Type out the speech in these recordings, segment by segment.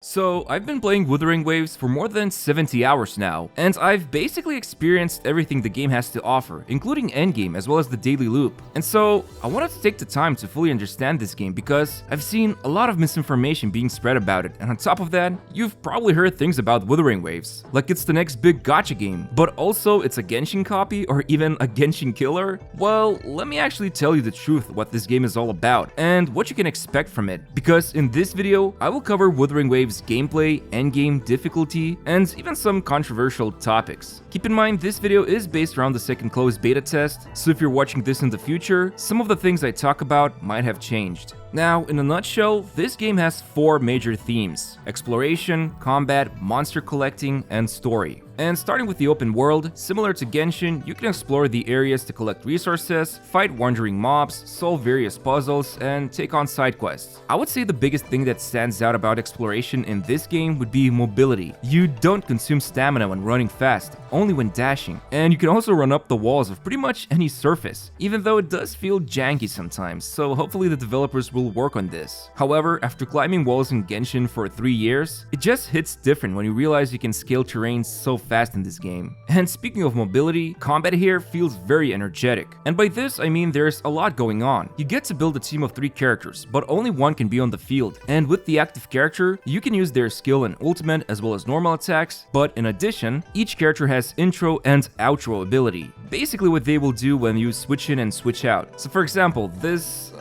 So, I've been playing Wuthering Waves for more than 70 hours now, and I've basically experienced everything the game has to offer, including Endgame as well as the daily loop. And so, I wanted to take the time to fully understand this game because I've seen a lot of misinformation being spread about it, and on top of that, you've probably heard things about Wuthering Waves, like it's the next big gacha game, but also it's a Genshin copy or even a Genshin killer. Well, let me actually tell you the truth what this game is all about, and what you can expect from it, because in this video, I will cover Wuthering Waves gameplay, endgame difficulty, and even some controversial topics. Keep in mind, this video is based around the second closed beta test, so if you're watching this in the future, some of the things I talk about might have changed. Now, in a nutshell, this game has 4 major themes: exploration, combat, monster collecting, and story. And starting with the open world, similar to Genshin, you can explore the areas to collect resources, fight wandering mobs, solve various puzzles, and take on side quests. I would say the biggest thing that stands out about exploration in this game would be mobility. You don't consume stamina when running fast, only when dashing, and you can also run up the walls of pretty much any surface, even though it does feel janky sometimes, so hopefully the developers will work on this. However, after climbing walls in Genshin for 3 years, it just hits different when you realize you can scale terrain so fast in this game. And speaking of mobility, combat here feels very energetic. And by this, I mean there's a lot going on. You get to build a team of 3 characters, but only one can be on the field. And with the active character, you can use their skill and ultimate as well as normal attacks, but in addition, each character has intro and outro ability. Basically what they will do when you switch in and switch out. So for example, this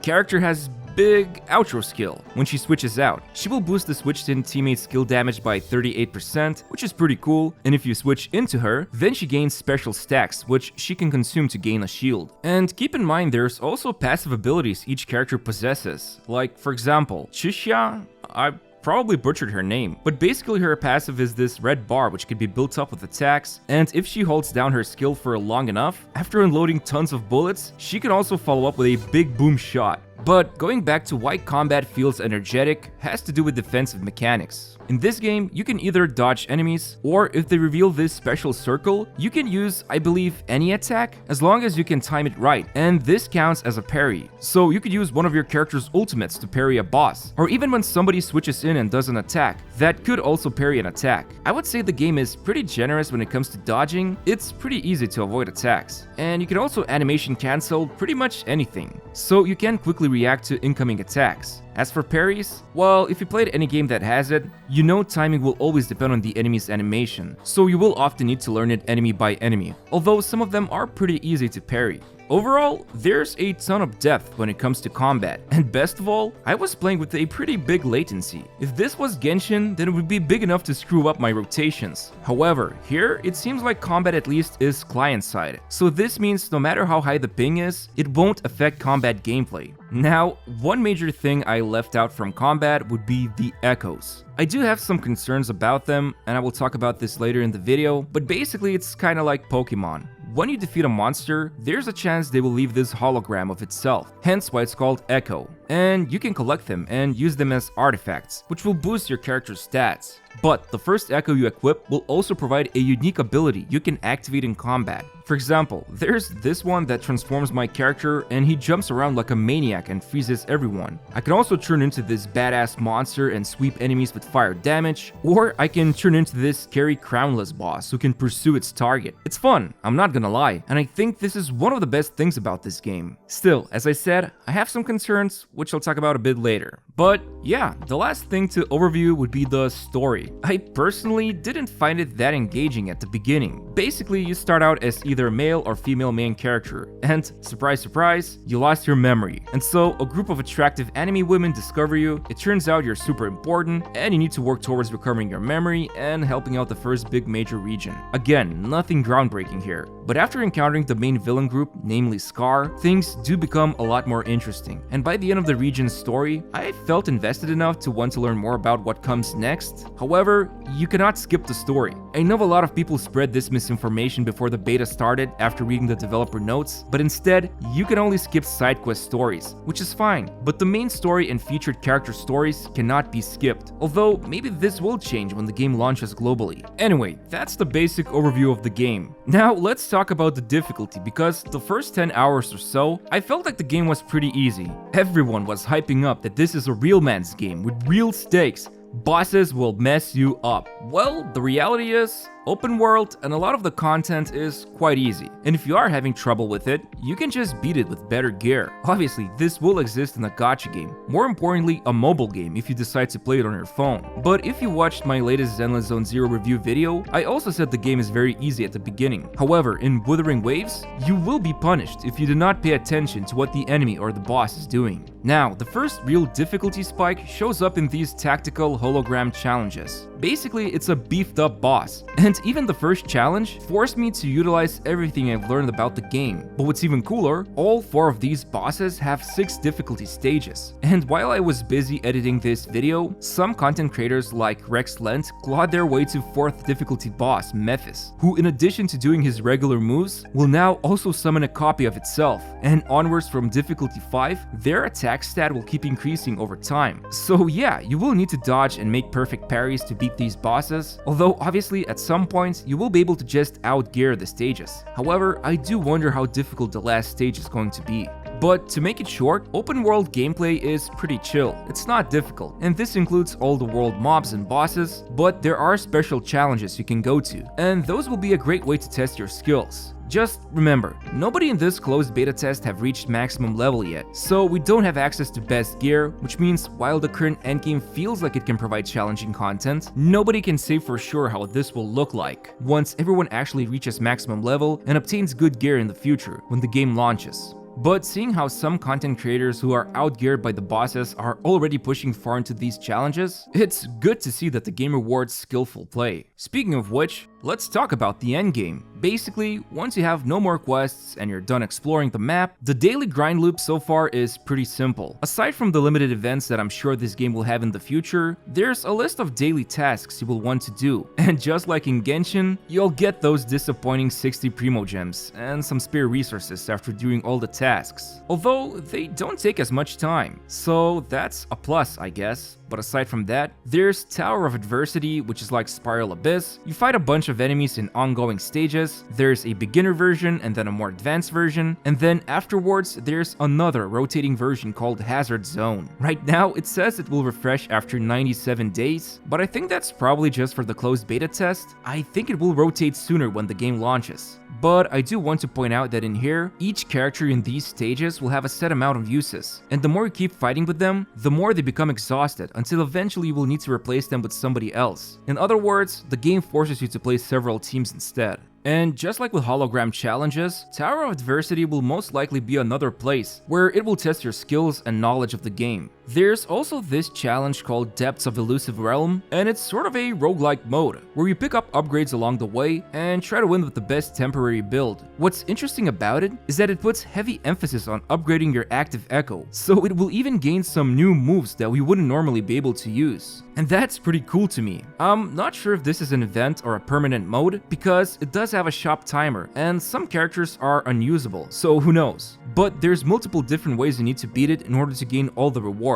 character has big outro skill. When she switches out, she will boost the switched in teammate's skill damage by 38%, which is pretty cool, and if you switch into her, then she gains special stacks, which she can consume to gain a shield. And keep in mind there's also passive abilities each character possesses, like for example, Chixia, I probably butchered her name, but basically her passive is this red bar which can be built up with attacks, and if she holds down her skill for long enough, after unloading tons of bullets, she can also follow up with a big boom shot. But going back to why combat feels energetic has to do with defensive mechanics. In this game, you can either dodge enemies, or if they reveal this special circle, you can use, I believe, any attack, as long as you can time it right, and this counts as a parry. So you could use one of your character's ultimates to parry a boss, or even when somebody switches in and does an attack, that could also parry an attack. I would say the game is pretty generous when it comes to dodging. It's pretty easy to avoid attacks, and you can also animation cancel pretty much anything, so you can quickly react to incoming attacks. As for parries, well, if you played any game that has it, you know timing will always depend on the enemy's animation, so you will often need to learn it enemy by enemy, although some of them are pretty easy to parry. Overall, there's a ton of depth when it comes to combat, and best of all, I was playing with a pretty big latency. If this was Genshin, then it would be big enough to screw up my rotations. However, here, it seems like combat at least is client-side, so this means no matter how high the ping is, it won't affect combat gameplay. Now, one major thing I left out from combat would be the echoes. I do have some concerns about them, and I will talk about this later in the video, but basically it's kinda like Pokemon. When you defeat a monster, there's a chance they will leave this hologram of itself, hence why it's called Echo. And you can collect them and use them as artifacts, which will boost your character's stats. But the first Echo you equip will also provide a unique ability you can activate in combat. For example, there's this one that transforms my character and he jumps around like a maniac and freezes everyone. I can also turn into this badass monster and sweep enemies with fire damage, or I can turn into this scary crownless boss who can pursue its target. It's fun, I'm not gonna lie, and I think this is one of the best things about this game. Still, as I said, I have some concerns, which I'll talk about a bit later. But yeah, the last thing to overview would be the story. I personally didn't find it that engaging at the beginning. Basically, you start out as either a male or female main character, and surprise surprise, you lost your memory. And so a group of attractive anime women discover you, it turns out you're super important, and you need to work towards recovering your memory and helping out the first big major region. Again, nothing groundbreaking here. But after encountering the main villain group, namely Scar, things do become a lot more interesting. And by the end of the region's story, I felt invested enough to want to learn more about what comes next. However, you cannot skip the story. I know a lot of people spread this misinformation before the beta started after reading the developer notes, but instead, you can only skip side quest stories, which is fine. But the main story and featured character stories cannot be skipped, although maybe this will change when the game launches globally. Anyway, that's the basic overview of the game. Now let's talk about the difficulty, because the first 10 hours or so, I felt like the game was pretty easy. Everyone was hyping up that this is a real man's game with real stakes, Bosses will mess you up. Well, the reality is, open world and a lot of the content is quite easy, and if you are having trouble with it, you can just beat it with better gear. Obviously, this will exist in a gacha game, more importantly a mobile game if you decide to play it on your phone. But if you watched my latest Zenless Zone Zero review video, I also said the game is very easy at the beginning. However, in Wuthering Waves, you will be punished if you do not pay attention to what the enemy or the boss is doing. Now, the first real difficulty spike shows up in these tactical hologram challenges. Basically, it's a beefed up boss, and even the first challenge forced me to utilize everything I've learned about the game. But what's even cooler, all 4 of these bosses have 6 difficulty stages. And while I was busy editing this video, some content creators like Rex Lent clawed their way to 4th difficulty boss, Mephis, who in addition to doing his regular moves, will now also summon a copy of itself. And onwards from difficulty 5, their attack stat will keep increasing over time. So yeah, you will need to dodge and make perfect parries to beat these bosses, although obviously at some point you will be able to just outgear the stages. However, I do wonder how difficult the last stage is going to be. But to make it short, open world gameplay is pretty chill. It's not difficult, and this includes all the world mobs and bosses, but there are special challenges you can go to, and those will be a great way to test your skills. Just remember, nobody in this closed beta test have reached maximum level yet, so we don't have access to best gear, which means while the current endgame feels like it can provide challenging content, nobody can say for sure how this will look like once everyone actually reaches maximum level and obtains good gear in the future when the game launches. But seeing how some content creators who are outgeared by the bosses are already pushing far into these challenges, it's good to see that the game rewards skillful play. Speaking of which, let's talk about the endgame. Basically, once you have no more quests and you're done exploring the map, the daily grind loop so far is pretty simple. Aside from the limited events that I'm sure this game will have in the future, there's a list of daily tasks you will want to do. And just like in Genshin, you'll get those disappointing 60 Primo Gems and some spare resources after doing all the tasks. Although, they don't take as much time, so that's a plus, I guess. But aside from that, there's Tower of Adversity, which is like Spiral Abyss. You fight a bunch of enemies in ongoing stages, there's a beginner version and then a more advanced version, and then afterwards there's another rotating version called Hazard Zone. Right now, it says it will refresh after 97 days, but I think that's probably just for the closed beta test. I think it will rotate sooner when the game launches. But I do want to point out that in here, each character in these stages will have a set amount of uses, and the more you keep fighting with them, the more they become exhausted until eventually you will need to replace them with somebody else. In other words, the game forces you to play several teams instead. And just like with hologram challenges, Tower of Adversity will most likely be another place where it will test your skills and knowledge of the game. There's also this challenge called Depths of Elusive Realm, and it's sort of a roguelike mode, where you pick up upgrades along the way and try to win with the best temporary build. What's interesting about it is that it puts heavy emphasis on upgrading your active echo, so it will even gain some new moves that we wouldn't normally be able to use. And that's pretty cool to me. I'm not sure if this is an event or a permanent mode, because it does have a shop timer, and some characters are unusable, so who knows. But there's multiple different ways you need to beat it in order to gain all the rewards.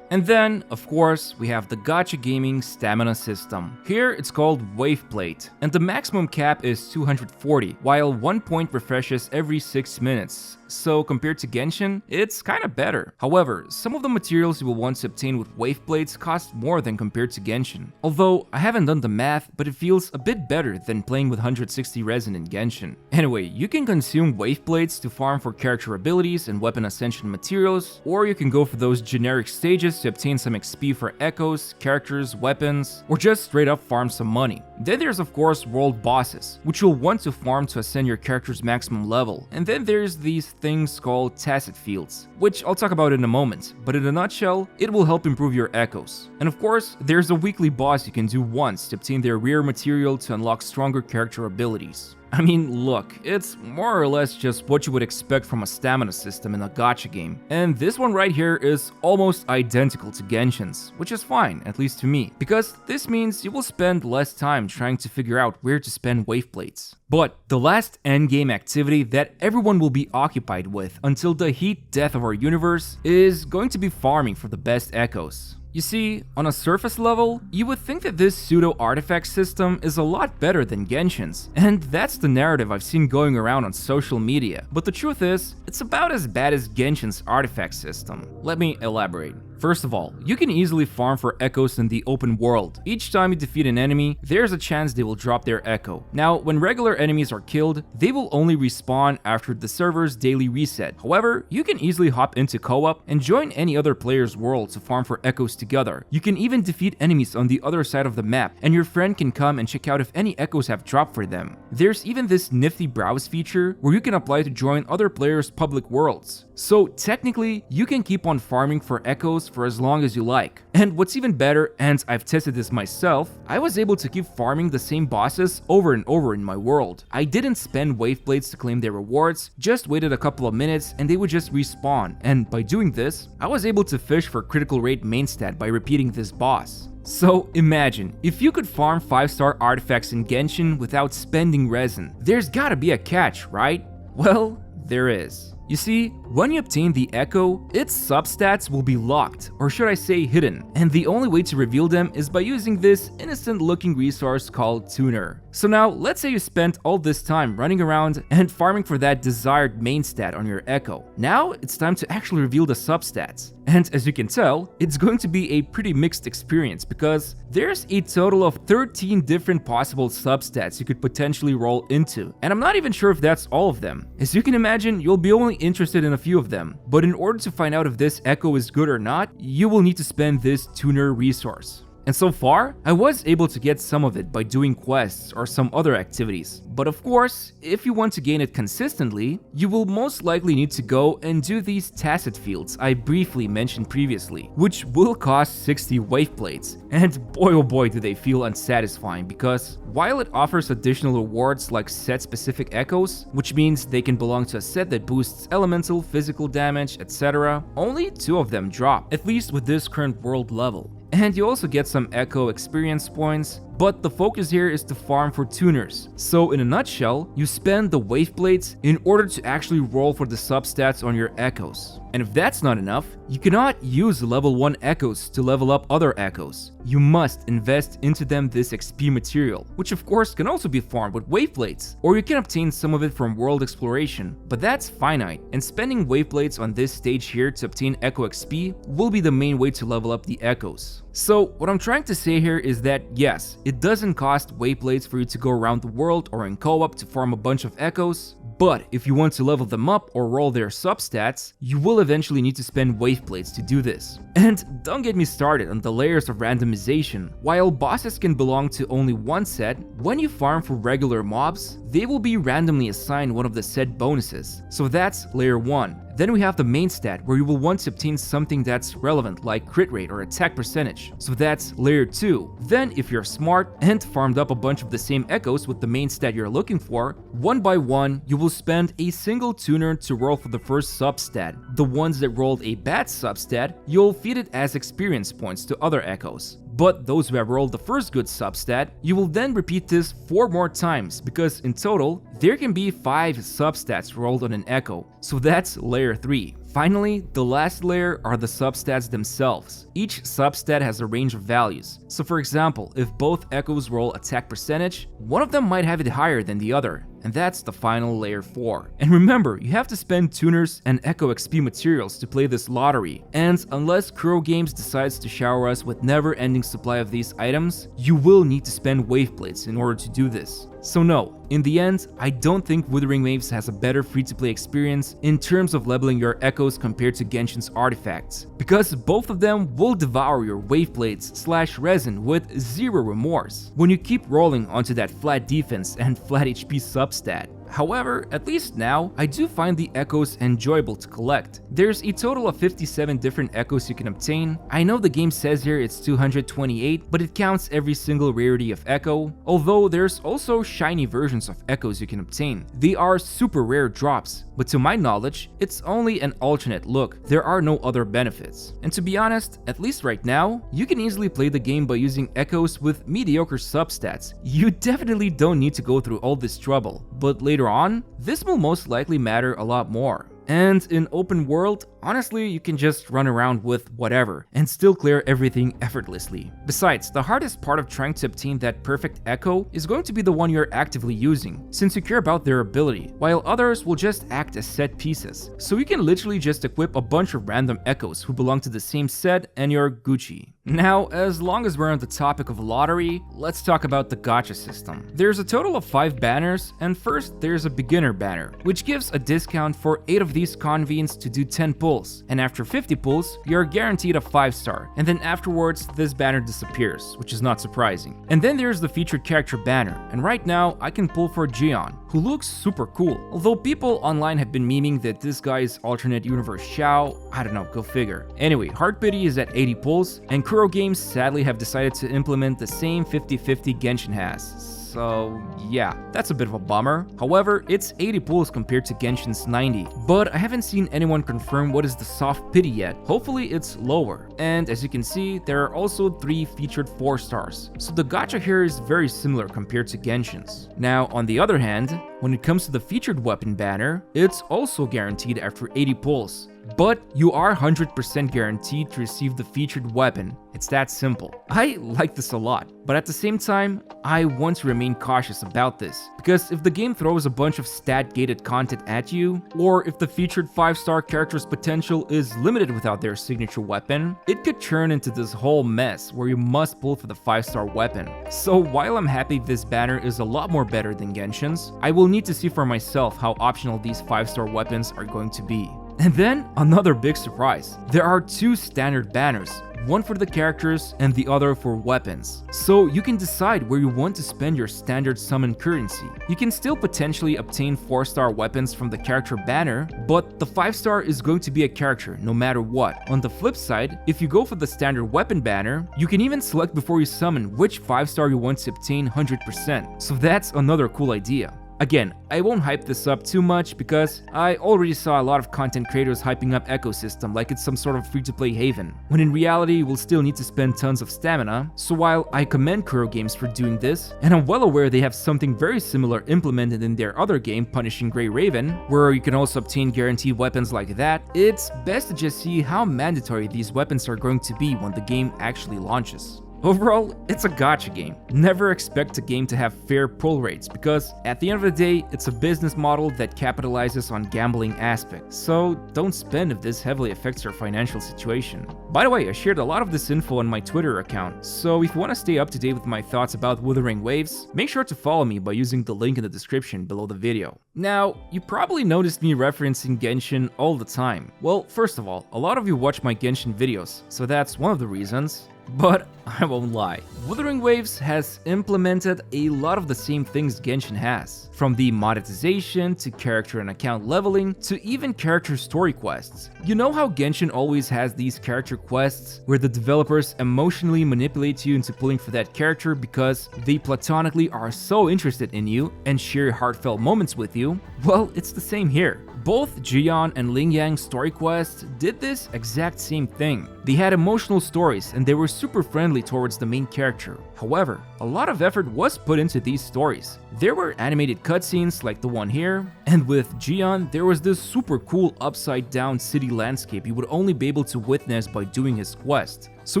And then, of course, we have the Gacha Gaming stamina system. Here it's called Wave Plate, and the maximum cap is 240, while 1 point refreshes every 6 minutes. So compared to Genshin, it's kinda better. However, some of the materials you will want to obtain with wave plates cost more than compared to Genshin. Although, I haven't done the math, but it feels a bit better than playing with 160 resin in Genshin. Anyway, you can consume wave plates to farm for character abilities and weapon ascension materials, or you can go for those generic stages to obtain some XP for echoes, characters, weapons, or just straight up farm some money. Then there's of course world bosses, which you'll want to farm to ascend your character's maximum level. And then there's these things called tacit fields, which I'll talk about in a moment, but in a nutshell, it will help improve your echoes. And of course, there's a weekly boss you can do once to obtain their rare material to unlock stronger character abilities. I mean, look, it's more or less just what you would expect from a stamina system in a gacha game. And this one right here is almost identical to Genshin's, which is fine, at least to me, because this means you will spend less time trying to figure out where to spend wave plates. But the last endgame activity that everyone will be occupied with until the heat death of our universe is going to be farming for the best echoes. You see, on a surface level, you would think that this pseudo-artifact system is a lot better than Genshin's, and that's the narrative I've seen going around on social media. But the truth is, it's about as bad as Genshin's artifact system. Let me elaborate. First of all, you can easily farm for echoes in the open world. Each time you defeat an enemy, there's a chance they will drop their echo. Now, when regular enemies are killed, they will only respawn after the server's daily reset. However, you can easily hop into co-op and join any other player's world to farm for echoes together. You can even defeat enemies on the other side of the map, and your friend can come and check out if any echoes have dropped for them. There's even this nifty browse feature where you can apply to join other players' public worlds. So technically, you can keep on farming for echoes for as long as you like. And what's even better, and I've tested this myself, I was able to keep farming the same bosses over and over in my world. I didn't spend wave blades to claim their rewards, just waited a couple of minutes and they would just respawn. And by doing this, I was able to fish for critical rate main stat by repeating this boss. So imagine, if you could farm 5-star artifacts in Genshin without spending resin, there's gotta be a catch, right? Well, there is. You see, when you obtain the Echo, its substats will be locked, or should I say hidden, and the only way to reveal them is by using this innocent looking resource called Tuner. So now, let's say you spent all this time running around and farming for that desired main stat on your Echo. Now, it's time to actually reveal the substats. And as you can tell, it's going to be a pretty mixed experience because there's a total of 13 different possible substats you could potentially roll into. And I'm not even sure if that's all of them. As you can imagine, you'll be only interested in a few of them. But in order to find out if this Echo is good or not, you will need to spend this Tuner resource. And so far, I was able to get some of it by doing quests or some other activities. But of course, if you want to gain it consistently, you will most likely need to go and do these tacit fields I briefly mentioned previously, which will cost 60 wave plates. And boy oh boy do they feel unsatisfying because while it offers additional rewards like set specific echoes, which means they can belong to a set that boosts elemental, physical damage, etc., only 2 of them drop, at least with this current world level. And you also get some Echo experience points, but the focus here is to farm for tuners. So in a nutshell, you spend the wave blades in order to actually roll for the substats on your echoes. And if that's not enough, you cannot use level 1 echoes to level up other echoes. You must invest into them this XP material, which of course can also be farmed with wave blades, or you can obtain some of it from world exploration, but that's finite, and spending wave blades on this stage here to obtain Echo XP will be the main way to level up the echoes. So what I'm trying to say here is that yes, it doesn't cost wave blades for you to go around the world or in co-op to farm a bunch of echoes, but if you want to level them up or roll their substats, you will eventually need to spend wave blades to do this. And don't get me started on the layers of randomization. While bosses can belong to only one set, when you farm for regular mobs, they will be randomly assigned one of the set bonuses. So that's layer 1. Then we have the main stat, where you will want to obtain something that's relevant like crit rate or attack percentage. So that's layer 2. Then if you're smart and farmed up a bunch of the same echoes with the main stat you're looking for, one by one you will spend a single tuner to roll for the first substat. The ones that rolled a bad substat, you'll feed it as experience points to other echoes. But those who have rolled the first good substat, you will then repeat this 4 more times because in total, there can be 5 substats rolled on an echo. So that's layer 3. Finally, the last layer are the substats themselves. Each substat has a range of values. So for example, if both echoes roll attack percentage, one of them might have it higher than the other. And that's the final layer 4. And remember, you have to spend tuners and Echo XP materials to play this lottery. And unless Kuro Games decides to shower us with never-ending supply of these items, you will need to spend wave blades in order to do this. So no, in the end, I don't think Wuthering Waves has a better free-to-play experience in terms of leveling your echoes compared to Genshin's artifacts, because both of them will devour your wave blades / resin with zero remorse when you keep rolling onto that flat defense and flat HP substat. However, at least now, I do find the echoes enjoyable to collect. There's a total of 57 different echoes you can obtain. I know the game says here it's 228, but it counts every single rarity of echo, although there's also shiny versions of echoes you can obtain. They are super rare drops, but to my knowledge, it's only an alternate look. There are no other benefits. And to be honest, at least right now, you can easily play the game by using echoes with mediocre substats. You definitely don't need to go through all this trouble, but later on, this will most likely matter a lot more. And in open world, honestly, you can just run around with whatever and still clear everything effortlessly. Besides, the hardest part of trying to obtain that perfect echo is going to be the one you're actively using, since you care about their ability, while others will just act as set pieces. So you can literally just equip a bunch of random echoes who belong to the same set and you're Gucci. Now, as long as we're on the topic of lottery, let's talk about the gacha system. There's a total of 5 banners, and first there's a beginner banner, which gives a discount for 8 of these convenes to do 10 pulls, and after 50 pulls, you're guaranteed a 5-star, and then afterwards this banner disappears, which is not surprising. And then there's the featured character banner, and right now I can pull for Jian, who looks super cool, although people online have been memeing that this guy is alternate universe Xiao. I don't know, go figure. Anyway, Heart Pity is at 80 pulls, and Kuro Games sadly have decided to implement the same 50-50 Genshin has. So yeah, that's a bit of a bummer. However, it's 80 pulls compared to Genshin's 90, but I haven't seen anyone confirm what is the soft pity yet. Hopefully it's lower. And as you can see, there are also 3 featured 4 stars. So the gacha here is very similar compared to Genshin's. Now, on the other hand, when it comes to the featured weapon banner, it's also guaranteed after 80 pulls. But you are 100% guaranteed to receive the featured weapon. It's that simple. I like this a lot, but at the same time, I want to remain cautious about this, because if the game throws a bunch of stat-gated content at you, or if the featured 5-star character's potential is limited without their signature weapon, it could turn into this whole mess where you must pull for the 5-star weapon. So while I'm happy this banner is a lot more better than Genshin's, I will need to see for myself how optional these 5-star weapons are going to be. And then, another big surprise. There are 2 standard banners, one for the characters and the other for weapons. So you can decide where you want to spend your standard summon currency. You can still potentially obtain 4-star weapons from the character banner, but the 5-star is going to be a character no matter what. On the flip side, if you go for the standard weapon banner, you can even select before you summon which 5-star you want to obtain 100%. So that's another cool idea. Again, I won't hype this up too much because I already saw a lot of content creators hyping up Ecosystem like it's some sort of free-to-play haven, when in reality we'll still need to spend tons of stamina. So while I commend Kuro Games for doing this, and I'm well aware they have something very similar implemented in their other game, Punishing Grey Raven, where you can also obtain guaranteed weapons like that, it's best to just see how mandatory these weapons are going to be when the game actually launches. Overall, it's a gacha game. Never expect a game to have fair pull rates because at the end of the day, it's a business model that capitalizes on gambling aspects. So don't spend if this heavily affects your financial situation. By the way, I shared a lot of this info on my Twitter account, so if you want to stay up to date with my thoughts about Wuthering Waves, make sure to follow me by using the link in the description below the video. Now, you probably noticed me referencing Genshin all the time. Well, first of all, a lot of you watch my Genshin videos, so that's one of the reasons. But I won't lie, Wuthering Waves has implemented a lot of the same things Genshin has, from the monetization to character and account leveling to even character story quests. You know how Genshin always has these character quests where the developers emotionally manipulate you into pulling for that character because they platonically are so interested in you and share heartfelt moments with you? Well, it's the same here. Both Jian and Lingyang's story quests did this exact same thing. They had emotional stories and they were super friendly towards the main character. However, a lot of effort was put into these stories. There were animated cutscenes like the one here, and with Jian, there was this super cool upside down city landscape you would only be able to witness by doing his quest. So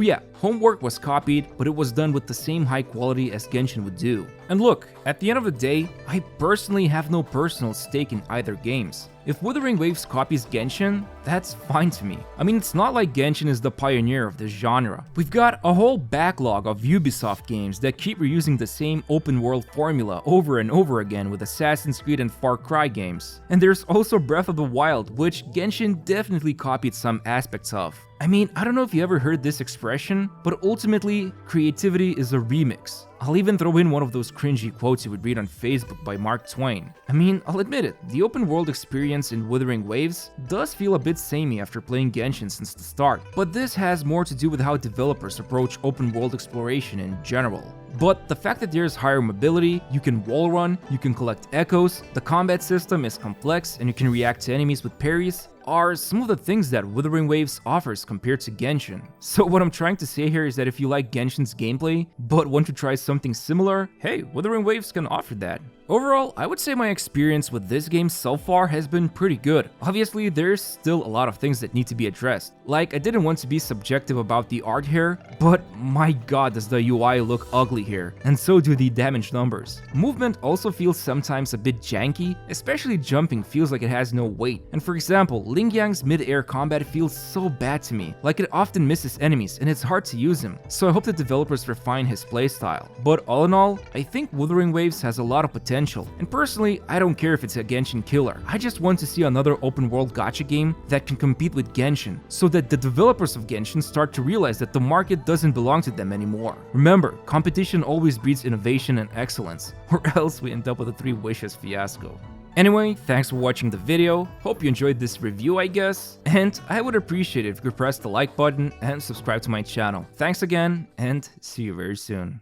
yeah, homework was copied, but it was done with the same high quality as Genshin would do. And look, at the end of the day, I personally have no personal stake in either games. If Wuthering Waves copies Genshin, that's fine to me. I mean, it's not like Genshin is the pioneer of this genre. We've got a whole backlog of Ubisoft games that keep reusing the same open world formula over and over again with Assassin's Creed and Far Cry games. And there's also Breath of the Wild, which Genshin definitely copied some aspects of. I mean, I don't know if you ever heard this expression, but ultimately, creativity is a remix. I'll even throw in one of those cringy quotes you would read on Facebook by Mark Twain. I mean, I'll admit it, the open world experience in Wuthering Waves does feel a bit samey after playing Genshin since the start, but this has more to do with how developers approach open world exploration in general. But the fact that there's higher mobility, you can wall run, you can collect echoes, the combat system is complex, and you can react to enemies with parries, are some of the things that Wuthering Waves offers compared to Genshin. So what I'm trying to say here is that if you like Genshin's gameplay, but want to try something similar, hey, Wuthering Waves can offer that. Overall, I would say my experience with this game so far has been pretty good. Obviously, there's still a lot of things that need to be addressed. Like, I didn't want to be subjective about the art here, but my god does the UI look ugly here, and so do the damage numbers. Movement also feels sometimes a bit janky, especially jumping feels like it has no weight. And for example, Ling Yang's mid-air combat feels so bad to me, like it often misses enemies and it's hard to use him, so I hope the developers refine his playstyle. But all in all, I think Wuthering Waves has a lot of potential. And personally, I don't care if it's a Genshin killer. I just want to see another open world gacha game that can compete with Genshin, so that the developers of Genshin start to realize that the market doesn't belong to them anymore. Remember, competition always breeds innovation and excellence, or else we end up with a 3 Wishes fiasco. Anyway, thanks for watching the video, hope you enjoyed this review I guess, and I would appreciate it if you could press the like button and subscribe to my channel. Thanks again, and see you very soon.